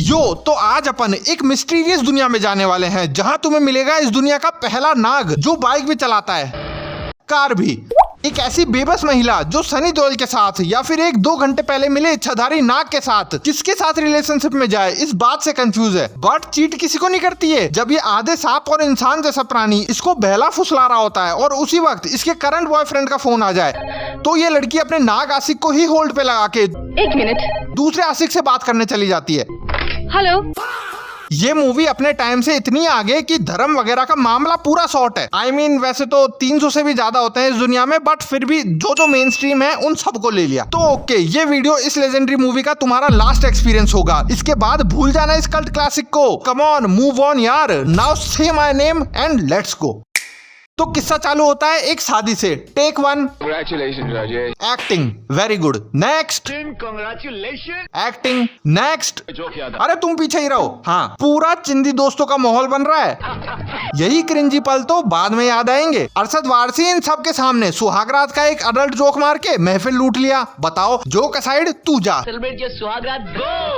यो तो आज अपन एक मिस्टीरियस दुनिया में जाने वाले हैं जहां तुम्हें मिलेगा इस दुनिया का पहला नाग जो बाइक भी चलाता है, कार भी। एक ऐसी बेबस महिला जो सनी देओल के साथ या फिर 1-2 घंटे पहले मिले इच्छाधारी नाग के साथ किसके साथ रिलेशनशिप में जाए इस बात से कंफ्यूज है, बट चीट किसी को नहीं करती है जब ये आधे सांप और इंसान जैसा प्राणी इसको बहला फुसला रहा होता है और उसी वक्त इसके करंट बॉयफ्रेंड का फोन आ जाए तो ये लड़की अपने नाग आशिक को ही होल्ड पे लगा के 1 मिनट दूसरे आशिक से बात करने चली जाती है। हेलो। ये मूवी अपने टाइम से इतनी आगे कि धर्म वगैरह का मामला पूरा शॉर्ट है। I mean, वैसे तो 300 से भी ज्यादा होते हैं इस दुनिया में, बट फिर भी जो मेन स्ट्रीम है उन सबको ले लिया। तो ओके, ये वीडियो इस लेजेंडरी मूवी का तुम्हारा लास्ट एक्सपीरियंस होगा। इसके बाद भूल जाना इस कल्ट क्लासिक को। कम ऑन, मूव ऑन यार। Now say my name and let's go. तो किस्सा चालू होता है एक शादी से। Take 1। Congratulations, Rajesh. Acting very good. Next. Congratulations। Acting next. जो किया था। अरे तुम पीछे ही रहो। हाँ, पूरा चिंदी दोस्तों का माहौल बन रहा है। यही क्रिंजी पल तो बाद में याद आएंगे। अरशद वारसी इन सबके सामने सुहागरात का एक अडल्ट जोक मार के महफिल लूट लिया। बताओ, जोक असाइड तू जा।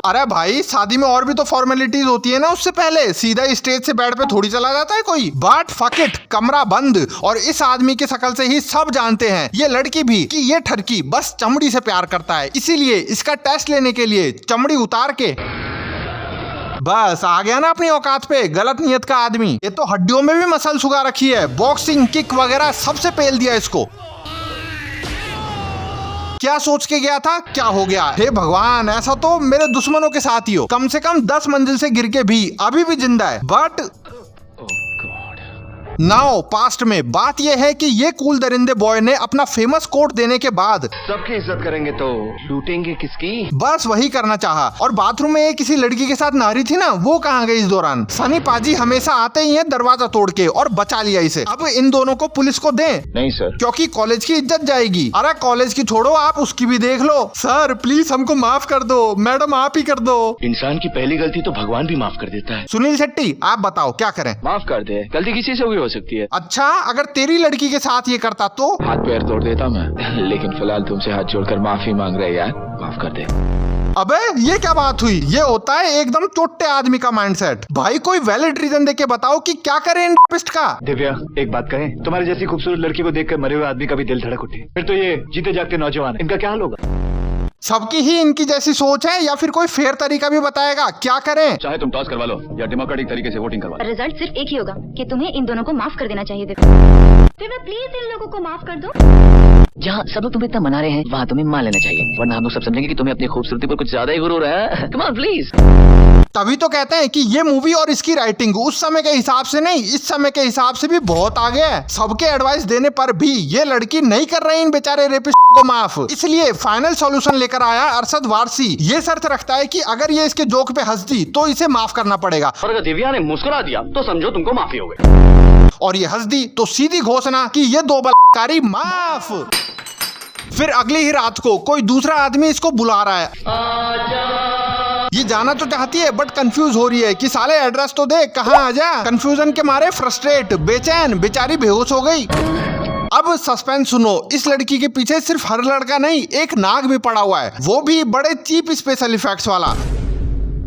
अरे भाई, शादी में और भी तो फॉर्मेलिटीज होती है ना। उससे पहले सीधा स्टेज से बेड पे थोड़ी चला जाता है कोई। बट फक इट, कमरा बंद। और इस आदमी की शक्ल से ही सब जानते हैं, ये लड़की भी, कि ये ठरकी बस चमड़ी से प्यार करता है। इसीलिए इसका टेस्ट लेने के लिए चमड़ी उतार के बस आ गया ना अपनी औकात पे। गलत नियत का आदमी। ये तो हड्डियों में भी मसल सुगा रखी है। बॉक्सिंग, किक वगैरह सबसे पेल दिया इसको। क्या सोच के गया था, क्या हो गया। हे भगवान, ऐसा तो मेरे दुश्मनों के साथ ही हो। कम से कम 10 मंजिल से गिर के भी अभी भी जिंदा है। बट नाउ पास्ट में बात यह है कि ये कूल दरिंदे बॉय ने अपना फेमस कोट देने के बाद सबकी इज्जत करेंगे तो लूटेंगे किसकी। बस वही करना चाहा। और बाथरूम में किसी लड़की के साथ नहा रही थी ना, वो कहाँ गई इस दौरान। सनी पाजी हमेशा आते ही हैं दरवाजा तोड़ के और बचा लिया इसे। अब इन दोनों को पुलिस को दें। नहीं सर, क्योंकि कॉलेज की इज्जत जाएगी। अरे कॉलेज की छोड़ो, आप उसकी भी देख लो। सर प्लीज हमको माफ कर दो। मैडम आप ही कर दो। इंसान की पहली गलती तो भगवान भी माफ कर देता है। सुनील शेट्टी, आप बताओ क्या करें। माफ कर दे, गलती किसी से भी हो सकती है। अच्छा, अगर तेरी लड़की के साथ ये करता तो? हाथ पैर तोड़ देता मैं, लेकिन फिलहाल तुमसे हाथ जोड़कर माफी मांग रहे यार, माफ कर दे। अबे ये क्या बात हुई। ये होता है एकदम चोट्टे आदमी का माइंडसेट। भाई कोई वैलिड रीजन देके बताओ कि क्या करें इन पिस्ट का। दिव्या, एक बात कहें, तुम्हारी जैसी खूबसूरत लड़की को देखकर मरे हुए आदमी का भी दिल धड़क उठे, फिर तो ये जीते जागते नौजवान है, इनका क्या हाल होगा। सबकी ही इनकी जैसी सोच है या फिर कोई फेयर तरीका भी बताएगा क्या करें। चाहे तुम टॉस करवा लो या डेमोक्रेटिक तरीके से वोटिंग करवा लो। रिजल्ट सिर्फ एक ही होगा कि तुम्हें इन दोनों को माफ कर देना चाहिए। दिव्या प्लीज इन लोगों को माफ कर दो। जहाँ सब लोग तुम्हें इतना मना रहे हैं वहाँ तुम्हें मान लेना चाहिए, वरना हम लोग सब समझेंगे कि तुम्हें अपनी खूबसूरती पर कुछ ज्यादा ही गुरूर है। Come on please. तभी तो कहते हैं कि ये मूवी और इसकी राइटिंग उस समय के हिसाब से नहीं, इस समय के हिसाब से भी बहुत आगे है। सबके एडवाइस देने पर भी ये लड़की नहीं कर रही इन बेचारे रेपिस्ट को माफ। इसलिए फाइनल सॉल्यूशन लेकर आया अरशद वारसी। ये शर्त रखता है कि अगर ये इसके जोक पे हंस दी तो इसे माफ करना पड़ेगा, और अगर दिव्या ने मुस्कुरा दिया तो समझो तुमको माफी हो गई, और ये हंस दी तो सीधी घोषणा कि ये 2 बलात्कारी माफ। फिर अगली ही रात को कोई दूसरा आदमी इसको बुला रहा है। ये जाना तो चाहती है बट कंफ्यूज हो रही है कि साले एड्रेस तो दे, कहाँ आ जा। कंफ्यूजन के मारे फ्रस्ट्रेट, बेचैन, बेचारी बेहोश हो गई। अब सस्पेंस सुनो, इस लड़की के पीछे सिर्फ हर लड़का नहीं, एक नाग भी पड़ा हुआ है, वो भी बड़े चीप स्पेशल इफेक्ट्स वाला।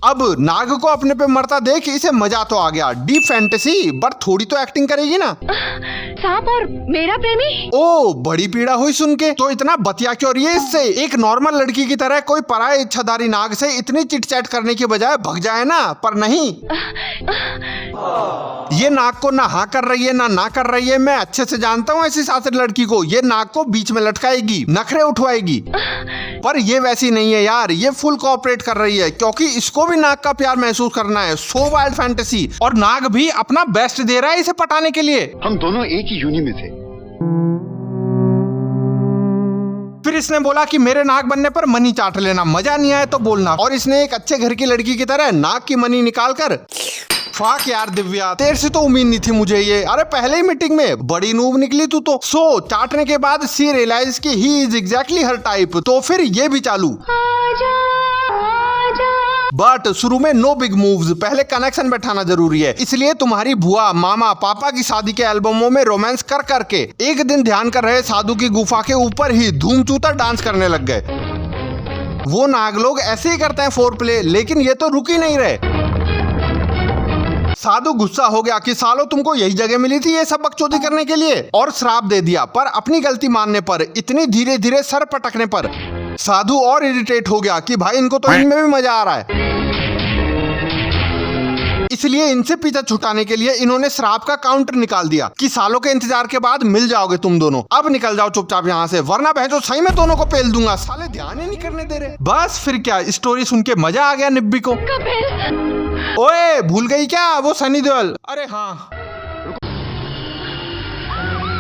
अब नाग को अपने पे मरता देख इसे मजा तो आ गया। डीप फैंटेसी, बट थोड़ी तो एक्टिंग करेगी ना। सांप और मेरा प्रेमी। ओ, बड़ी पीड़ा हुई सुन के। तो इतना बतिया क्यों रही है इससे। एक नॉर्मल लड़की की तरह कोई पराये इच्छाधारी नाग से इतनी चिट चैट करने की बजाय भग जाए ना, पर नहीं। ये नाग को ना हाँ कर रही है ना कर रही है। मैं अच्छे से जानता हूँ ऐसी शातिर लड़की को। ये नाग को बीच में लटकाएगी, नखरे उठवाएगी, पर ये वैसी नहीं है यार। ये फुल कोऑपरेट कर रही है क्योंकि इसको भी नाग का प्यार महसूस करना है। सो वाइल्ड फैंटेसी, और नाग भी अपना बेस्ट दे रहा है इसे पटाने के लिए। हम दोनों एक ही यूनि में थे। फिर इसने बोला कि मेरे नाग बनने पर मनी चाट लेना, मजा नहीं आया तो बोलना। और इसने एक अच्छे घर की लड़की की तरह नाग की मनी निकाल कर फाक यार दिव्या, तेरे से तो उम्मीद नहीं थी मुझे ये। अरे पहले ही मीटिंग में बड़ी नूब निकली तू तो। सो चाटने के बाद सी रियलाइज कि he is exactly her type. तो फिर ये भी चालू। बट शुरू में नो बिग मूव्स, पहले कनेक्शन बैठाना जरूरी है। इसलिए तुम्हारी बुआ, मामा, पापा की शादी के एल्बमों में रोमांस कर करके एक दिन ध्यान कर रहे साधु की गुफा के ऊपर ही धूम चूता डांस करने लग गए। वो नाग लोग ऐसे ही करते हैं फोर प्ले, लेकिन ये तो रुक ही नहीं रहे। साधु गुस्सा हो गया कि सालो तुमको यही जगह मिली थी ये सब बकचोदी करने के लिए, और श्राप दे दिया। पर अपनी गलती मानने पर, इतनी धीरे धीरे सर पटकने पर साधु और इरिटेट हो गया कि भाई इनको तो इनमें भी मजा आ रहा है। इसलिए इनसे पीछा छुटाने के लिए इन्होंने श्राप का काउंटर निकाल दिया कि सालों के इंतजार के बाद मिल जाओगे तुम दोनों, अब निकल जाओ चुपचाप यहाँ से, वरना भैंसो सही में दोनों को पेल दूंगा। साले ध्यान ही नहीं करने दे रहे। बस फिर क्या, स्टोरी सुन के मजा आ गया निब्बी को। ओए भूल गई क्या, वो सनी देओल। अरे हाँ,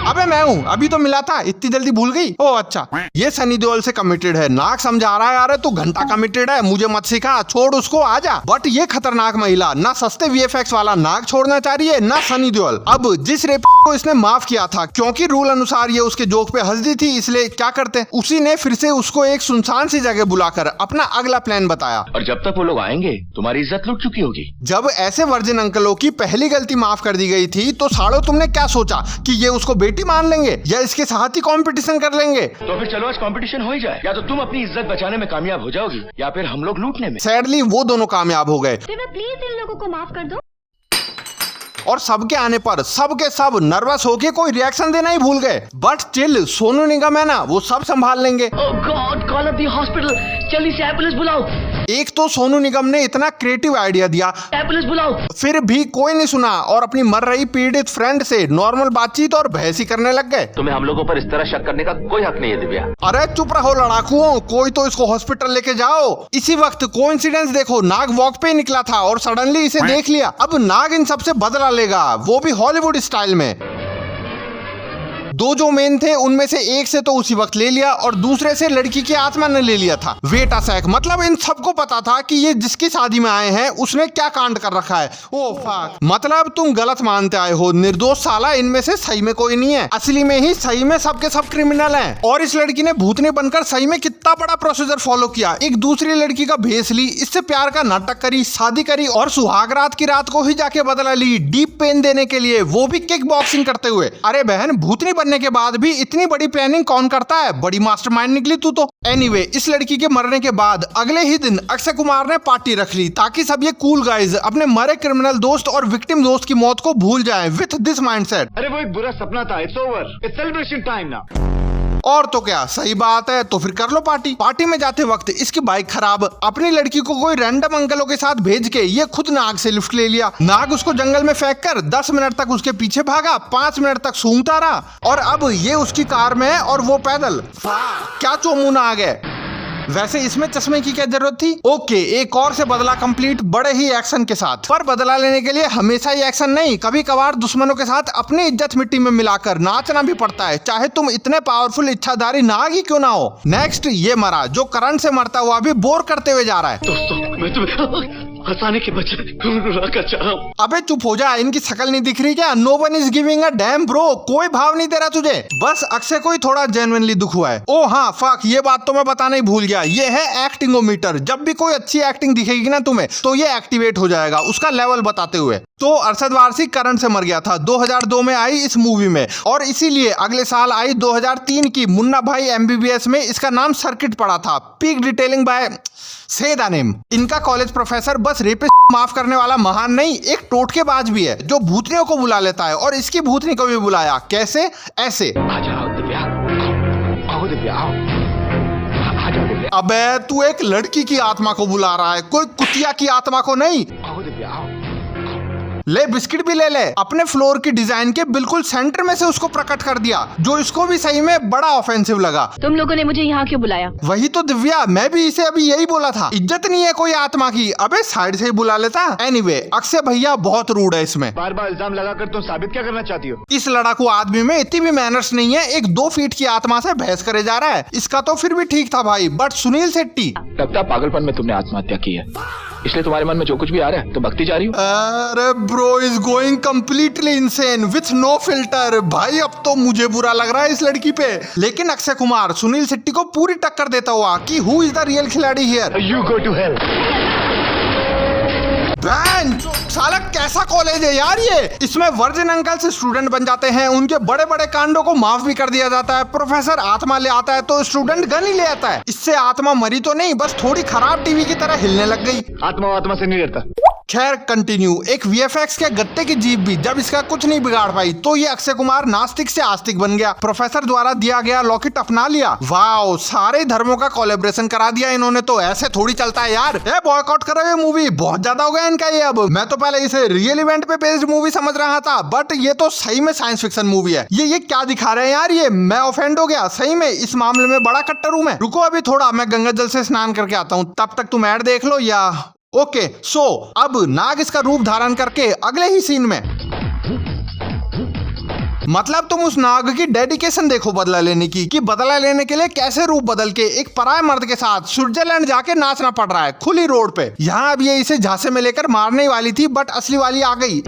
अबे मैं हूँ, अभी तो मिला था, इतनी जल्दी भूल गई। ओ अच्छा, ये सनी देओल से कमिटेड है। नाग समझा रहा है यार तू घंटा कमिटेड है, मुझे मत सिखा, छोड़ उसको, आजा। बट ये खतरनाक महिला ना सस्ते वीएफएक्स वाला नाग छोड़ना चाह रही है, ना सनी देओल। अब जिस रेप को इसने माफ किया था क्योंकि रूल अनुसार ये उसके जोक पे हंस दी थी, इसलिए क्या करते, उसी ने फिर से उसको एक सुनसान सी जगह बुलाकर अपना अगला प्लान बताया। और जब तक वो लोग आएंगे तुम्हारी इज्जत लुट चुकी होगी। जब ऐसे वर्जिन अंकलों की पहली गलती माफ कर दी गई थी तो साड़ो तुमने क्या सोचा कि ये उसको बेटी मान लेंगे या इसके साथ ही कंपटीशन कर लेंगे? तो फिर चलो आज कंपटीशन हो ही जाए, या तो तुम अपनी इज्जत बचाने में कामयाब हो जाओगी या फिर हम लोग लूटने में। सैडली वो दोनों कामयाब हो गए प्लीज इन लोगों को माफ कर दो। और सबके आने पर सबके सब नर्वस होके कोई रिएक्शन देना ही भूल गए। बट चिल, सोनू निगम है ना, वो सब संभाल लेंगे। Oh God, call up the hospital, जल्दी से एम्बुलेंस बुलाओ। एक तो सोनू निगम ने इतना क्रिएटिव आइडिया दिया, एम्बुलेंस बुलाओ, फिर भी कोई नहीं सुना और अपनी मर रही पीड़ित फ्रेंड से नॉर्मल बातचीत और बहसी करने लग गए। तुम्हें हम लोगों पर इस तरह शक करने का कोई हक नहीं है दिव्या। अरे चुप रहो लड़ाकुओं, कोई तो इसको हॉस्पिटल लेके जाओ। इसी वक्त कोइंसिडेंस देखो, नाग वॉक पे निकला था और सडनली इसे देख लिया। अब नाग इन सबसे बदला लेगा, वो भी हॉलीवुड स्टाइल में। दो जो मेन थे उनमें से एक से तो उसी वक्त ले लिया और दूसरे से लड़की की आत्मा ने ले लिया था। वेट अ सेक, मतलब इन सबको पता था कि ये जिसकी शादी में आए हैं उसने क्या कांड कर रखा है। ओ फक, मतलब तुम गलत मानते आए हो, निर्दोष साला इनमें से सही में कोई नहीं है, असली में ही सही में सबके सब क्रिमिनल हैं। और इस लड़की ने भूतनी बनकर सही में कितना बड़ा प्रोसीजर फॉलो किया, एक दूसरी लड़की का भेस ली, इससे प्यार का नाटक करी, शादी करी और सुहाग रात की रात को ही जाके बदला ली डीप पेन देने के लिए, वो भी किक बॉक्सिंग करते हुए। अरे बहन, भूतनी बनने के बाद भी इतनी बड़ी प्लानिंग कौन करता है, बड़ी मास्टरमाइंड निकली तू तो। एनीवे, इस लड़की के मरने के बाद अगले ही दिन अक्षय कुमार ने पार्टी रख ली ताकि सब ये कूल गाइज अपने मरे क्रिमिनल दोस्त और विक्टिम दोस्त की मौत को भूल जाएं विथ दिस माइंडसेट। अरे वो एक बुरा सपना था, it's over, it's celebration time now. और तो क्या, सही बात है, तो फिर कर लो पार्टी। पार्टी में जाते वक्त इसकी बाइक खराब, अपनी लड़की को कोई रैंडम अंकलों के साथ भेज के ये खुद नाग से लिफ्ट ले लिया। नाग उसको जंगल में फेंक कर 10 मिनट तक उसके पीछे भागा, 5 मिनट तक सूंघता रहा और अब ये उसकी कार में है और वो पैदल। क्या चोमुना आ गए। वैसे इसमें चश्मे की क्या जरूरत थी? ओके, एक और से बदला कंप्लीट बड़े ही एक्शन के साथ। पर बदला लेने के लिए हमेशा ही एक्शन नहीं, कभी कभार दुश्मनों के साथ अपनी इज्जत मिट्टी में मिलाकर नाचना भी पड़ता है, चाहे तुम इतने पावरफुल इच्छाधारी नाग ही क्यों ना हो। नेक्स्ट ये मरा, जो करंट से मरता हुआ भी बोर करते हुए जा रहा है। दोस्तों, मैं तुम्हें हंसाने के बजाय रुलाकर चाह रहा हूं। अबे चुप हो जा, इनकी शक्ल नहीं दिख रही क्या? No one is giving a damn bro, कोई भाव नहीं दे रहा तुझे, बस अक्षय को ही थोड़ा जेन्युइनली दुख हुआ है। ओ हाँ फक, ये बात तो मैं बताना ही भूल गया, ये है एक्टिंगोमीटर। जब भी कोई अच्छी एक्टिंग दिखेगी ना तुम्हें तो ये एक्टिवेट हो जाएगा, उसका लेवल बताते हुए। तो अरशद वारसी करंट से मर गया था, 2002 में आई इस मूवी में, और इसीलिए अगले साल आई 2003 की मुन्ना भाई MBBS में इसका नाम सर्किट पड़ा था। पीक डिटेलिंग बाय से द नेम। इनका कॉलेज प्रोफेसर बस रेपिस्ट माफ करने वाला महान नहीं, एक टोटकेबाज भी है जो भूतनियों को बुला लेता है और इसकी भूतनी को भी बुलाया। कैसे? ऐसे। आ जाओ दिव्या, आओ दिव्या, आओ, आ जाओ दिव्या। अबे तू एक लड़की की आत्मा को बुला रहा है, कोई कुतिया की आत्मा को नहीं। आओ दिव्या, आओ। ले बिस्किट भी ले ले। अपने फ्लोर की डिजाइन के बिल्कुल सेंटर में से उसको प्रकट कर दिया, जो इसको भी सही में बड़ा ऑफेंसिव लगा। तुम लोगों ने मुझे यहाँ क्यों बुलाया? वही तो दिव्या, मैं भी इसे अभी यही बोला था, इज्जत नहीं है कोई आत्मा की, अबे साइड से ही बुला लेता। एनीवे, अक्षय भैया बहुत रूड है इसमें। बार बार इल्जाम लगाकर तुम साबित क्या करना चाहती हो? इस लड़ाकू आदमी में इतनी भी मैनर्स नहीं है, एक 2 फीट की आत्मा से बहस करे जा रहा है। इसका तो फिर भी ठीक था भाई, बट सुनील शेट्टी। लगता पागलपन में तुमने आत्महत्या की है, इसलिए तुम्हारे मन में जो कुछ भी आ रहा है तो भक्ति जा रही हो। अरे bro is going completely insane with no filter. भाई अब तो मुझे बुरा लग रहा है इस लड़की पे, लेकिन अक्षय कुमार सुनील शेट्टी को पूरी टक्कर देता हुआ कि हु इज द रियल खिलाड़ी here. You go to hell. Ban साला कैसा कॉलेज है यार ये। इसमें वर्जिन अंकल से स्टूडेंट बन जाते हैं, उनके बड़े बड़े कांडों को माफ भी कर दिया जाता है। प्रोफेसर आत्मा ले आता है तो स्टूडेंट गन ही ले आता है। इससे आत्मा मरी तो नहीं, बस थोड़ी खराब टीवी की तरह हिलने लग गई। आत्मा से नहीं डरता। खैर कंटिन्यू। एक वीएफएक्स के गत्ते की जीप भी जब इसका कुछ नहीं बिगाड़ पाई तो ये अक्षय कुमार नास्तिक से आस्तिक बन गया। प्रोफेसर द्वारा दिया गया लॉकेट अपना लिया। वाओ, सारे धर्मों का कोलैबोरेशन करा दिया इन्होंने तो। ऐसे थोड़ी चलता है यार। ए बॉयकॉट करो ये मूवी, बहुत ज्यादा हो गया इनका ये। अब मैं तो पहले इसे रियल इवेंट पे बेस्ड मूवी समझ रहा था, बट ये तो सही में साइंस फिक्शन मूवी है। ये क्या दिखा रहे हैं यार ये। मैं ऑफेंड हो गया सही में। इस मामले में बड़ा कट्टर हूं मैं। रुको अभी थोड़ा, मैं गंगा जल से स्नान करके आता हूँ, तब तक तुम ऐड देख लो या। ओके सो अब नाग इसका रूप धारण करके अगले ही सीन में, मतलब तुम उस नाग की डेडिकेशन देखो बदला लेने की, कि बदला लेने के लिए कैसे रूप बदल के एक पराये मर्द के साथ स्विट्जरलैंड जाके नाचना पड़ रहा है खुली रोड पे। यहाँ अब ये इसे झांसे में लेकर मारने वाली थी, बट असली वाली आ गई।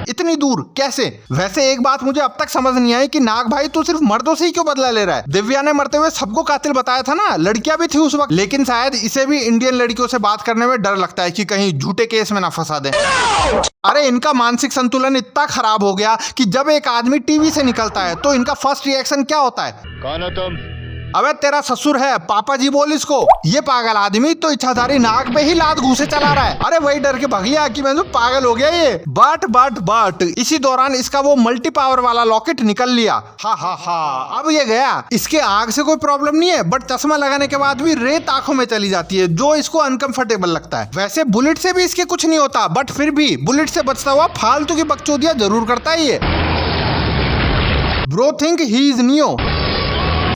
इतनी दूर कैसे? वैसे एक बात मुझे अब तक समझ नहीं आई कि नाग भाई तू सिर्फ मर्दों से ही क्यों बदला ले रहा है? दिव्या ने मरते हुए सबको कातिल बताया था ना, लड़कियां भी थी उस वक्त। लेकिन शायद इसे भी इंडियन लड़कियों से बात करने में डर लगता है कि कहीं झूठे केस में ना फंसा दे। अरे इनका मानसिक संतुलन इतना खराब हो गया कि जब एक आदमी टीवी से निकलता है तो इनका फर्स्ट रिएक्शन क्या होता है? कौन हो तुम? अबे तेरा ससुर है, पापा जी बोल इसको। ये पागल आदमी तो इच्छाधारी नाग पे ही लात घूसे चला रहा है। अरे वही डर के भगिया कि मैं तो पागल हो गया ये। बट इसी दौरान इसका वो मल्टी पावर वाला लॉकेट निकल लिया। हा अब ये गया। इसके आग से कोई प्रॉब्लम नहीं है, बट चश्मा लगाने के बाद भी रेत आंखों में चली जाती है, जो इसको अनकंफर्टेबल लगता है। वैसे बुलेट से भी इसके कुछ नहीं होता, बट फिर भी बुलेट से बचता हुआ फालतू की बकचोदियां जरूर करता है ये। Bro think he is neo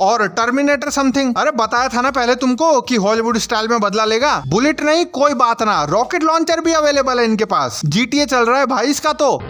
और टर्मिनेटर समथिंग। अरे बताया था ना पहले तुमको कि हॉलीवुड स्टाइल में बदला लेगा। बुलेट नहीं कोई बात ना, रॉकेट लॉन्चर भी अवेलेबल है इनके पास। GTA चल रहा है भाई इसका तो।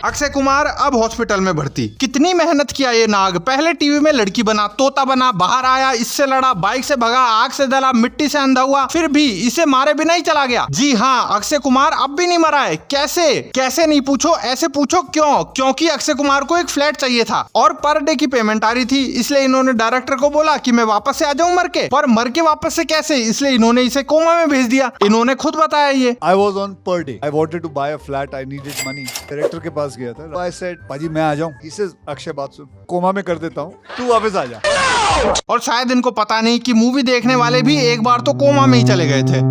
अक्षय कुमार अब हॉस्पिटल में भर्ती। कितनी मेहनत किया ये नाग। पहले टीवी में लड़की बना, तोता बना, बाहर आया, इससे लड़ा, बाइक से भगा, आग से जला, मिट्टी से अंधा हुआ, फिर भी इसे मारे बिना ही चला गया। जी हाँ, अक्षय कुमार अब भी नहीं मरा है। कैसे नहीं पूछो, ऐसे पूछो क्यों? क्योंकि अक्षय कुमार को एक फ्लैट चाहिए था और पर डे की पेमेंट आ रही थी, इसलिए इन्होंने डायरेक्टर को बोला कि मैं वापस से आ जाऊं मर के। पर मर के वापस से कैसे? इसलिए इन्होंने इसे कोमा में भेज दिया। इन्होंने खुद बताया ये। I was on per day. I wanted to buy a flat. I needed money. Director के पास गया था। I said, पाजी मैं आ जाऊं। He says, अक्षय बात सुन, कोमा में कर देता हूँ, तू वापस आ जा। और शायद इनको पता नहीं कि मूवी देखने वाले भी एक बार तो कोमा में ही चले गए थे।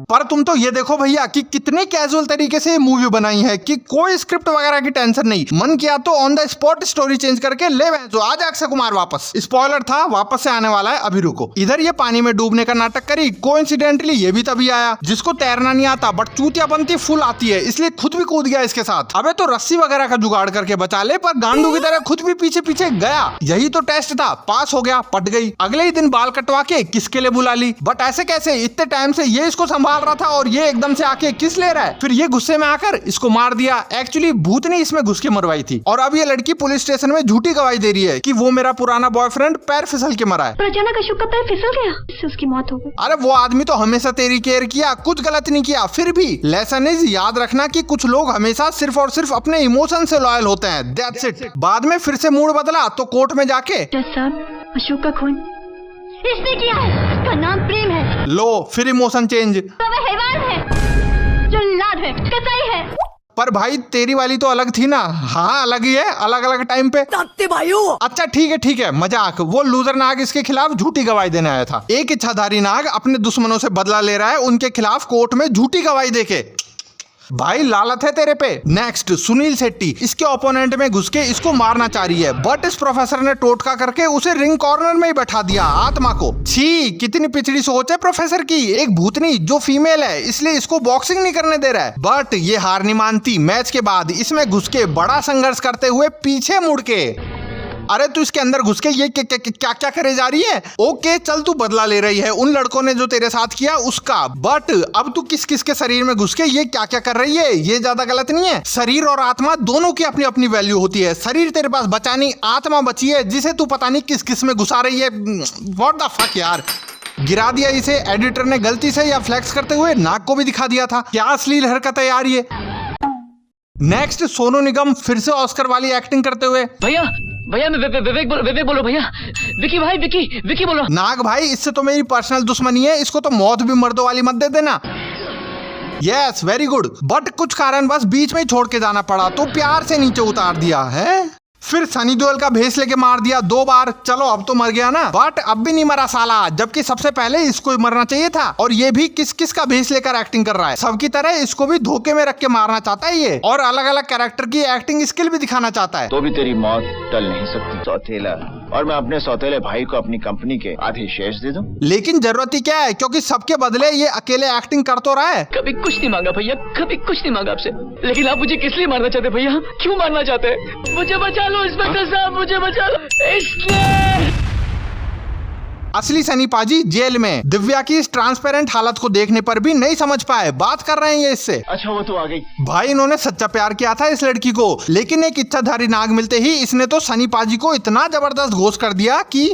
पर तुम तो ये देखो भैया कि कितने कैजुअल तरीके से ये मूवी बनाई है कि कोई स्क्रिप्ट वगैरह की टेंशन नहीं। मन किया तो on the spot story change करके ले जो आज अक्षय कुमार वापस। स्पॉइलर था, वापस से आने वाला है, अभी रुको। इधर ये पानी में डूबने का नाटक करी, कोइंसिडेंटली ये भी तभी आया। जिसको तैरना नहीं आता बट चूतियापंती फुल आती है, इसलिए खुद भी कूद गया इसके साथ। अबे तो रस्सी वगैरह का जुगाड़ करके बचा ले, पर गांडू की तरह खुद भी पीछे पीछे गया। यही तो टेस्ट था, पास हो गया, पट गई। अगले ही दिन बाल कटवा के किसके लिए बुला ली? बट ऐसे कैसे? इतने टाइम से ये इसको संभाल रहा था और ये एकदम से आके किस ले रहा है? फिर ये गुस्से में आकर इसको मार दिया। एक्चुअली भूतनी इसमें घुस के मरवाई थी। और अब ये लड़की पुलिस स्टेशन में झूठी गवाही दे रही है कि वो मेरा पुराना बॉयफ्रेंड पैर फिसल के मरा है। पर अचानक अशोक का पैर फिसल गया, इससे उसकी मौत हो गई। अरे वो आदमी तो हमेशा तेरी केयर किया, कुछ गलत नहीं किया। फिर भी लेसन इज याद रखना कि कुछ लोग हमेशा सिर्फ और सिर्फ अपने इमोशन से लॉयल होते हैं। That's it. बाद में फिर से मूड बदला तो कोर्ट में जाके जज साहब, अशोक का खून इसने किया है, उसका नाम प्रेम है। लो फिर इमोशन चेंज। तो वह हैवान है, जो लाद है, कसाई है। पर भाई तेरी वाली तो अलग थी ना। हाँ अलग ही है, अलग अलग टाइम पे। अच्छा ठीक है मजाक। वो लूजर नाग इसके खिलाफ झूठी गवाही देने आया था। एक इच्छाधारी नाग अपने दुश्मनों से बदला ले रहा है उनके खिलाफ कोर्ट में झूठी गवाही देके। भाई लालत है तेरे पे। नेक्स्ट सुनील शेट्टी इसके ओपोनेंट में घुस के इसको मारना चाह रही है, बट इस प्रोफेसर ने टोटका करके उसे रिंग कॉर्नर में ही बैठा दिया आत्मा को। छी कितनी पिछड़ी सोच है प्रोफेसर की। एक भूतनी जो फीमेल है इसलिए इसको बॉक्सिंग नहीं करने दे रहा है, बट ये हार नहीं मानती। मैच के बाद इसमें घुस के बड़ा संघर्ष करते हुए पीछे मुड़ के, अरे तू इसके अंदर घुस के ये क्या करे जा रही है? ओके चल तू बदला ले रही है उन लड़कों ने जो तेरे साथ किया उसका, बट अब तू किस किस के शरीर में घुस के ये क्या कर रही है? ये ज्यादा गलत नहीं है? शरीर और आत्मा दोनों की अपनी अपनी वैल्यू होती है। शरीर तेरे पास बचा नहीं, आत्मा बची है जिसे तू पता नहीं किस किस में घुसा रही है। व्हाट द फक यार। गिरा दिया इसे एडिटर ने गलती से, या फ्लेक्स करते हुए नाक को भी दिखा दिया था। क्या अश्लील हरकत है यार ये। नेक्स्ट सोनू निगम फिर से ऑस्कर वाली एक्टिंग करते हुए। भैया मैं विवेक बोलो भैया। विकी बोलो। नाग भाई इससे तो मेरी पर्सनल दुश्मनी है, इसको तो मौत भी मर्दों वाली मत दे देना। यस वेरी गुड, बट कुछ कारण बस बीच में ही छोड़ के जाना पड़ा तो प्यार से नीचे उतार दिया है। फिर सनी देओल का भेष लेके मार दिया 2 बार। चलो अब तो मर गया ना, बट अब भी नहीं मरा साला, जबकि सबसे पहले इसको ही मरना चाहिए था। और ये भी किस किस का भेष लेकर एक्टिंग कर रहा है, सबकी तरह इसको भी धोखे में रख के मारना चाहता है ये, और अलग अलग कैरेक्टर की एक्टिंग स्किल भी दिखाना चाहता है। तो भी तेरी मौत टल नहीं सकती सौतेला, और मैं अपने सौतेले भाई को अपनी कंपनी के आधे शेयर्स दे दूं। लेकिन जरूरत ही क्या है, क्योंकि सबके बदले ये अकेले एक्टिंग कर तो रहा है। कभी कुछ नहीं मांगा भैया, कभी कुछ नहीं मांगा आपसे, लेकिन आप मुझे किस लिए मारना चाहते भैया? क्यों मारना चाहते? मुझे बचा लो इंस्पेक्टर साहब, मुझे बचा लो इसलिए। असली सनी पाजी जेल में दिव्या की इस ट्रांसपेरेंट हालत को देखने पर भी नहीं समझ पाए, बात कर रहे हैं ये इससे। अच्छा वो तो आ गई। भाई इन्होंने सच्चा प्यार किया था इस लड़की को, लेकिन एक इच्छाधारी नाग मिलते ही इसने तो सनी पाजी को इतना जबरदस्त घोष कर दिया कि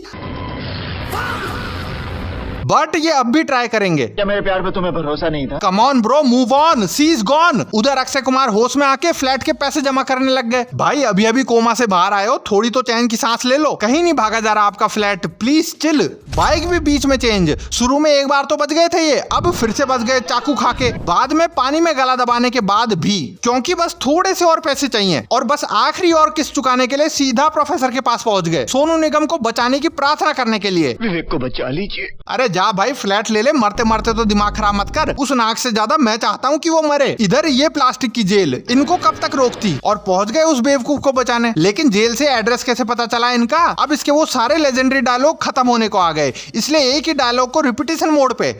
बट ये अब भी ट्राई करेंगे। क्या मेरे प्यार पे तुम्हें भरोसा नहीं था? Come on bro, move on, she is gone. उधर अक्षय कुमार होश में आके फ्लैट के पैसे जमा करने लग गए। भाई अभी अभी कोमा से बाहर आए हो, थोड़ी तो चैन की सांस ले लो, कहीं नहीं भागा जा रहा आपका फ्लैट, प्लीज चिल। बाइक भी बीच में चेंज, शुरू में एक बार तो बच गए थे ये, अब फिर से बच गए चाकू खा के, बाद में पानी में गला दबाने के बाद भी, क्योंकि बस थोड़े से और पैसे चाहिए, और बस आखिरी और किस्त चुकाने के लिए सीधा प्रोफेसर के पास पहुंच गए, सोनू निगम को बचाने की प्रार्थना करने के लिए। विवेक को बचा लीजिए। अरे जा भाई फ्लैट ले ले, मरते मरते तो दिमाग खराब मत कर, उस नाक से ज्यादा मैं चाहता हूँ कि वो मरे। इधर ये प्लास्टिक की जेल इनको कब तक रोकती, और पहुंच गए उस बेवकूफ को बचाने। लेकिन जेल से एड्रेस कैसे पता चला इनका? अब इसके वो सारे लेजेंडरी डायलॉग खत्म होने को आ गए, इसलिए एक ही डायलॉग को रिपीटेशन मोड पे।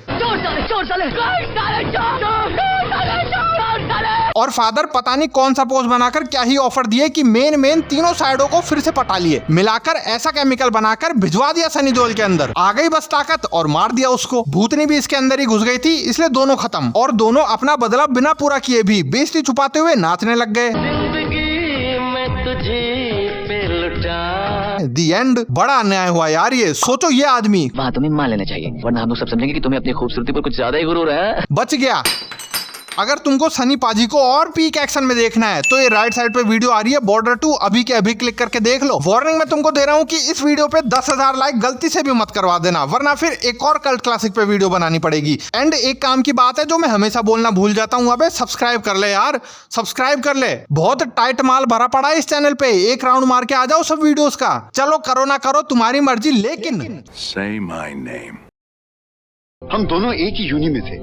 और फादर पता नहीं कौन सा पोज बनाकर क्या ही ऑफर दिए कि मेन तीनों साइडों को फिर से पटा लिए, मिलाकर ऐसा केमिकल बनाकर भिजवा दिया सनी देओल के अंदर। आ गई बस ताकत और मार दिया उसको। भूतनी भी इसके अंदर ही घुस गई थी, इसलिए दोनों खत्म, और दोनों अपना बदला बिना पूरा किए भी बेइज्जती छुपाते हुए नाचने लग गए। दी एंड। बड़ा अन्याय हुआ यार ये, सोचो ये आदमी वहाँ तुम्हें मान लेना चाहिए, वरना हम लोग सब समझेंगे कि तुम्हें अपनी खूबसूरती पर कुछ ज्यादा ही गुरूर है। बच गया। अगर तुमको सनी पाजी को और पीक एक्शन में देखना है तो ये राइट साइड पे वीडियो आ रही है बॉर्डर 2, अभी के अभी क्लिक करके देख लो। वार्निंग मैं तुमको दे रहा हूँ कि इस वीडियो पे 10,000 लाइक गलती से भी मत करवा देना, वरना फिर एक और कल्ट क्लासिक पे वीडियो बनानी पड़ेगी। एंड एक काम की बात है जो मैं हमेशा बोलना भूल जाता हूँ, अबे सब्सक्राइब कर ले यार, सब्सक्राइब कर ले। बहुत टाइट माल भरा पड़ा है इस चैनल पे, एक राउंड मार के आ जाओ सब वीडियोस का। चलो करो ना करो तुम्हारी मर्जी, लेकिन Say my name. हम दोनों एक ही यूनि में थे,